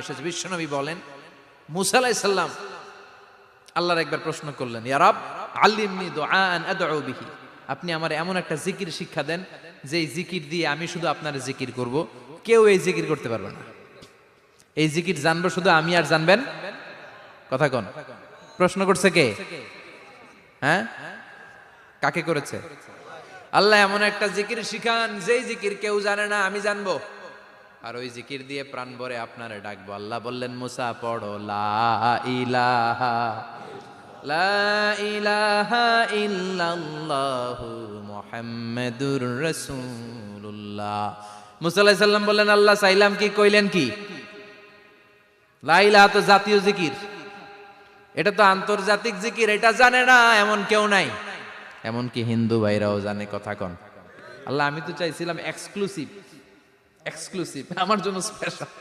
এসেছে। বিশ্বনবী বলেন, মুসা আলাইহিস সালাম আল্লাহর একবার প্রশ্ন করলেন, ইয়া রাব আল্লিমনি দুআআন আদউ বিহি, আপনি আমার এমন একটা জিকির শিক্ষা দেন যেই জিকির দিয়ে আমি শুধু আপনার জিকির করব, কেউ এই জিকির করতে পারবে না। এই জিকির জানবো শুধু আমি, আর জানবেন কথা কোন? প্রশ্ন করছে কে? হ্যাঁ, কাকে করেছে? আল্লাহ এমন একটা জিকির শিখান যেই জিকির কেউ জানে না, আমি জানবো, আর ওই জিকির দিয়ে প্রাণ ভরে আপনারে ডাকবো। আল্লাহ বললেন, মুসা পড়ো লা ইলাহা লা ইলাহা ইল্লাল্লাহু মুহাম্মাদুর রাসূলুল্লাহ। মুসা আলাইহিস সালাম বললেন, আল্লাহ চাইলাম কি, কইলেন কি? লা ইলাহা তো জাতীয় জিকির, এটা তো আন্তর্জাতিক জিকির, এটা জানে না এমন কেউ নাই, এমনকি হিন্দু ভাইরাও জানে। কথা কন। আল্লাহ আমি তো চাইছিলাম এক্সক্লুসিভ, আমার জন্য স্পেশাল।